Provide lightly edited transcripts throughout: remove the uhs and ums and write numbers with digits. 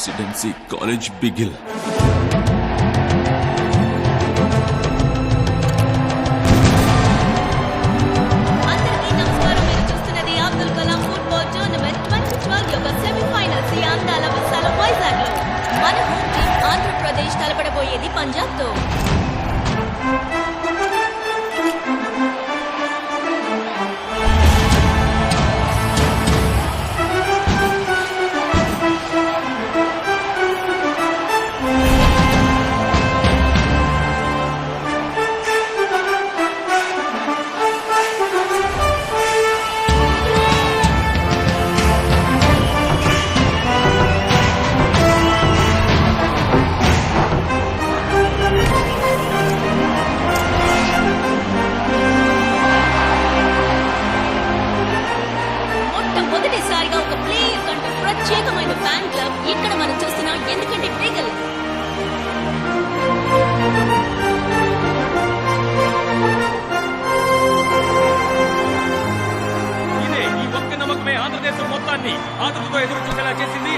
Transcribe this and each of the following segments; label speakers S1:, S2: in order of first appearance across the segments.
S1: Residency college Bigil.
S2: Andhra Pradesh తలపడబోయేది పంజాబ్ తో. ప్రత్యేకమైన ఫ్యాన్ క్లబ్ ఇక్కడ మనం చూస్తున్నాం. ఎందుకంటే బిగిల్
S3: ఇదే ఈ ఒక్క నమ్మకమే ఆంధ్రదేశం మొత్తాన్ని ఆతృతతో ఎదురు చూసేలా చేసింది.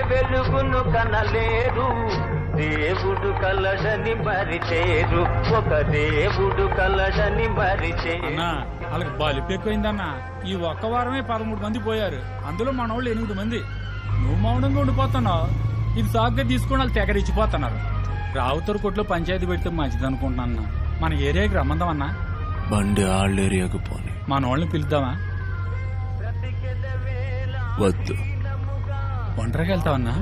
S4: వెలుగును కనలేరు, దేవుడు కలడని మరిచేరు, ఒక దేవుడు కలడని మరిచేరు.
S5: వాళ్ళకి బలిపు ఎక్కువైందన్నా. ఈ ఒక్క వారమే 13 మంది పోయారు, అందులో మన వాళ్ళు 8 మంది. నువ్వు మౌనంగా ఉండిపోతున్నావు, ఇది సాగ్గా తీసుకుని వాళ్ళు తెగరిచ్చిపోతున్నారు. రావుతూరు కొట్లో పంచాయతీ పెడితే మంచిది అనుకుంటున్నా. మన ఏరియాకి రమ్మందామన్నా.
S1: బండి వాళ్ళ ఏరియాకు పోనీ.
S5: మన వాళ్ళని పిలుద్దామా?
S1: వద్దు.
S5: ఒంటరికి వెళ్తావన్నా?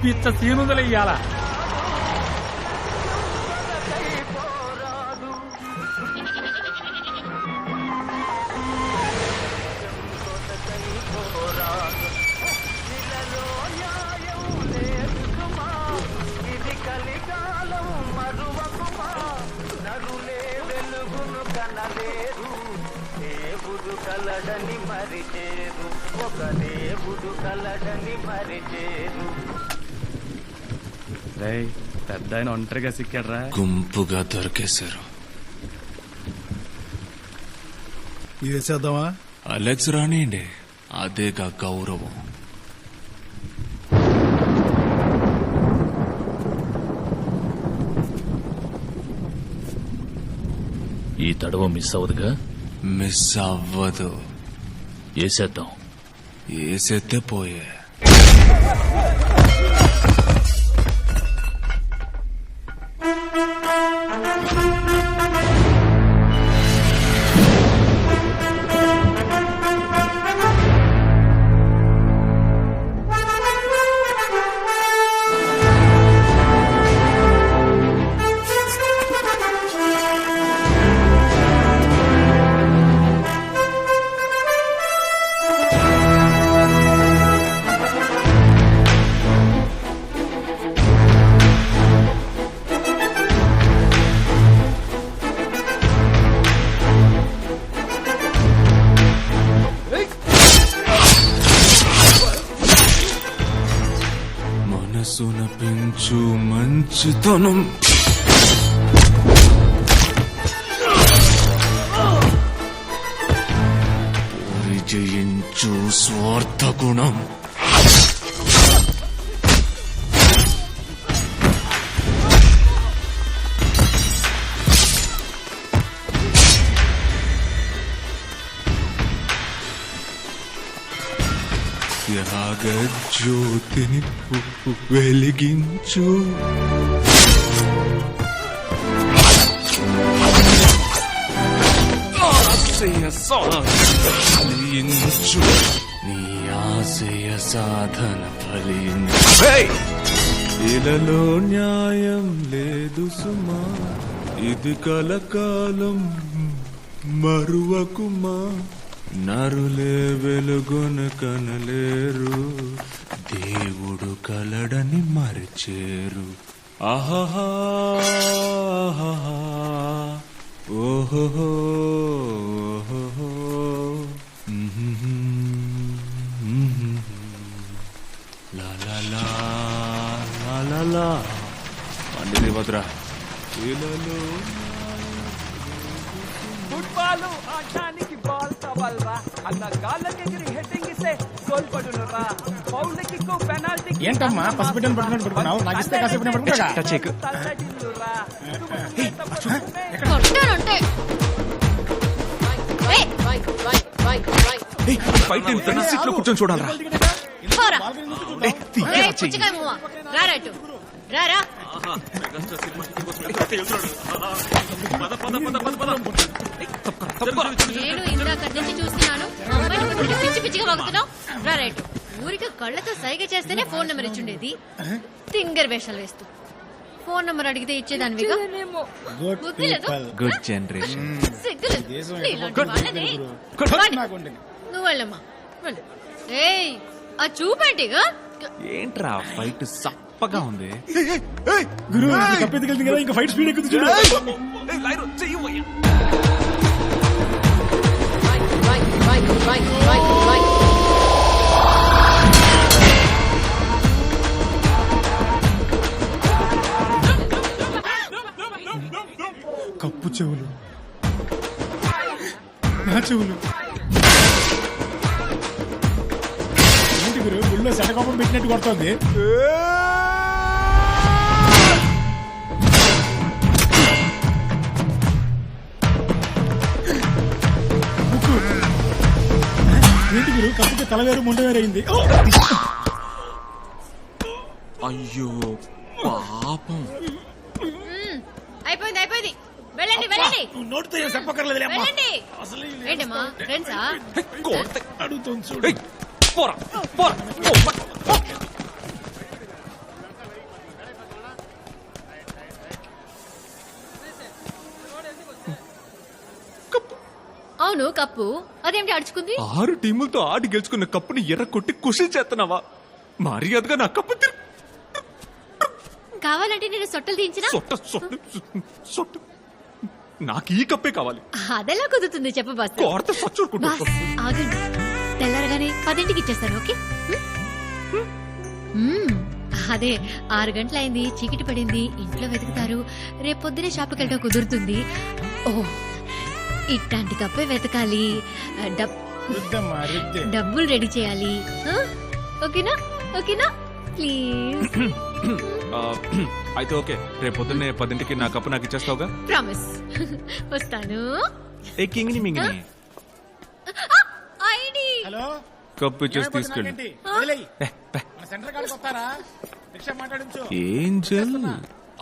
S5: పిచ్చ సీనుదలు ఇయ్యాలా?
S4: పోరాడు ఇలలో న్యాయం లేదు సుమా ఇది కలికాలం మరువకుమా నరులే వెలుగును కనలేరు దేవుడు కలడని మరిచేరు ఒక దేవుడు కలడని మరిచేరు
S6: పెద్ద ఆయన ఒంటరిగా సిక్కాడ్రా.
S1: గుంపుగా దొరికేశారు.
S7: వేసేద్దామా?
S1: అలెక్స్ రానియండి, అదేగా గౌరవం.
S8: ఈ తడవ మిస్ అవ్వదుగా?
S1: మిస్ అవ్వదు.
S8: వేసేద్దాం.
S1: వేసేస్తే పోయే. మనసున పెంచు మంచితనం, పోరి జయించు స్వార్థ గుణం. త్యాగ జ్యోతిని వెలిగించు. ఆశయ సాధన ఫలించు. నీ ఆశయ సాధన ఫలించు. ఇలలో న్యాయం లేదు సుమా, ఇది కలకాలం మరువకుమా. నరులే వెలుగును కనలేరు, దేవుడు కలడని మరిచేరు. ఆహాహా ఓహో లా పండిది భద్ర. ఇలలో
S9: ఫుట్బాల్ ఆడడానికి బాల్ కావాలరా, అన్న గాల్లకెగిరి హెడ్డింగ్ ఇస్తే గోల్ పడునురా. ఫౌల్ కిక్ పెనాల్టీ
S5: ఏంటమ్మా పసిబిడ్డను పట్టుకుని పట్టుకున్నావు? నాకు ఇస్తే కాసేపు నేను పట్టుకుంటా.
S9: తల్లడిల్లురా.
S2: కొట్టారంటే
S3: ఫైట్ సీట్లో కూర్చొని చూడాలరా.
S2: పోరా. ఏయ్, పుచ్చకాయ మువ్వ, రారా ఇటు. రారా. నేను ఇందాక నుంచి చూస్తున్నాను, అమ్మాయిని పట్టుకుని పిచ్చి పిచ్చిగా వాగుతున్నావు. రారా ఇటు. ఊరికి కళ్ళతో సైగ చేస్తేనే ఫోన్ నెంబర్ ఇచ్చుండేది, తింగర్ వేషాలు వేస్తూ. ఫోన్ నెంబర్ అడిగితే ఇచ్చేదానివిగా. బుద్ధి లేదు.
S1: Good generation.
S2: సిగ్గులేదు. నీలాంటి వాళ్ళని. వాడి. నువ్వు వెళ్ళమ్మా, వెళ్ళు. ఏయ్, ఆ చూపేంటిగా.
S1: ఏంట్రా ఫైట్ సప్పగా ఉంది.
S5: గురు కప్పెత్తుకెళ్తుంది కదా, ఇంకా ఫైట్ స్పీడ్ ఎక్కుతుంది చూడు. కప్పు చెవులు, నా చెవులు. ఏంటి గురు గుళ్ళో శటకోపం పెట్టినట్టు కొడుతోంది. ఏంటి గురు కప్పుకి తలవేరు ముండవేరు అయింది.
S1: అయ్యో పాపం.
S2: అయిపోయింది అయిపోయింది, వెళ్ళండి వెళ్ళండి.
S5: నోటితో ఏం చెప్పక్కర్లేదు.
S2: వెళ్ళండి. ఏంటమ్మా ఫ్రెండ్సా?
S5: అడుగుతుంది చూడు.
S2: అవును కప్పు, అదేమిటి అడుచుకుంది?
S1: 6 టీములతో ఆడి గెలుచుకున్న కప్పుని ఎర్ర కొట్టి కుషి చేస్తున్నావా? మర్యాదగా నా కప్పు
S2: కావాలంటే నేను సొట్టలు తీయించినా?
S1: సొట్ట నాకు ఈ కప్పే కావాలి.
S2: అదెలా కుదురుతుంది చెప్పు బాస్.
S1: కోరత సచ్చుకుంటా.
S2: బాస్ ఆగండి, తెల్లారగానే 10ంటికి ఇచ్చేస్తాను. ఓకే? అదే 6 గంటలైంది, చీకటి పడింది, ఇంట్లో వెతుకుతారు, రేపు పొద్దునే షాప్కి వెళ్ళడం కుదురుతుంది. ఓ ఇట్లాంటి కప్పే వెతకాలి, డబ్బులు రెడీ చేయాలి. ఓకేనా? ఓకేనా ప్లీజ్?
S1: అయితే ఓకే, రేపు పొద్దున్నే 10ంటికి నా కప్పు నాకు ఇచ్చేస్తావుగా?
S2: ప్రామిస్. వస్తాను.
S1: ఏ కింగిని మింగిని
S2: ఐడి
S7: హలో,
S1: కప్పు ఇచ్చేసి తీసుకెళ్ళి. ఏంజల్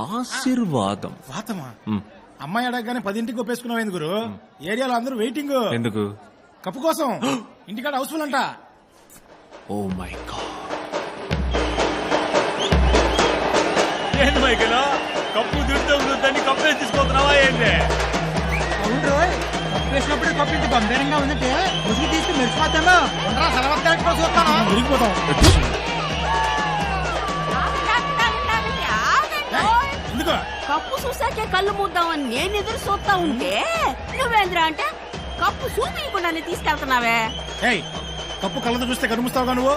S1: ఆశీర్వాదం.
S7: వాతమా అమ్మాయి అడగగానే 10ంటికి ఒప్పేసుకున్నావు గురు? ఏరియాలో అందరూ వెయిటింగ్.
S1: ఎందుకు?
S7: కప్పు కోసం. ఇంటికాడ హౌస్ఫుల్ అంట.
S1: Oh my god.
S3: ఏంటి మైకిల్ కప్పు దింటే కప్పే తీసుకుంటున్నావా ఏంటి?
S9: వేసినప్పుడు కప్పు ఇంత గంభీరంగా ఉందంటే ముసుగు తీసి మెరిచిపోతాను.
S7: విరిగిపోతాం. ఎందుకు?
S10: కప్పు చూసాకే కళ్ళు మూద్దామని నేను ఎదురు చూస్తా ఉంటే నువ్వేంద్ర అంటే కప్పు చూపించకుండానే తీసుకెళ్తున్నావే.
S7: ఏయ్, కప్పు కళ్ళతో చూస్తే కనుముస్తావుగా నువ్వు?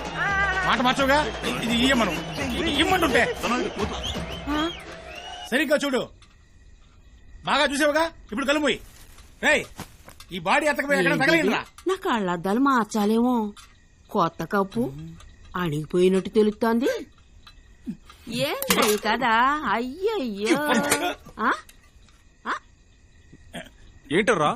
S7: మాట మార్చవుగా? ఇది ఇయ్యమను. ఇమ్మంటుంటే సరిగ్గా చూడు. బాగా చూసావుగా? ఇప్పుడు కలుముయి. రేయ్, ఈ బాడీ ఎత్తకపోయి ఎక్కడ తగలిందిరా?
S10: నా కళ్ళద్దాలు మార్చాలేమో. కొత్త కప్పు అణిగిపోయినట్టు తెలుస్తోంది. ఏంది కదా? అయ్యయ్యో.
S1: ఏంటరా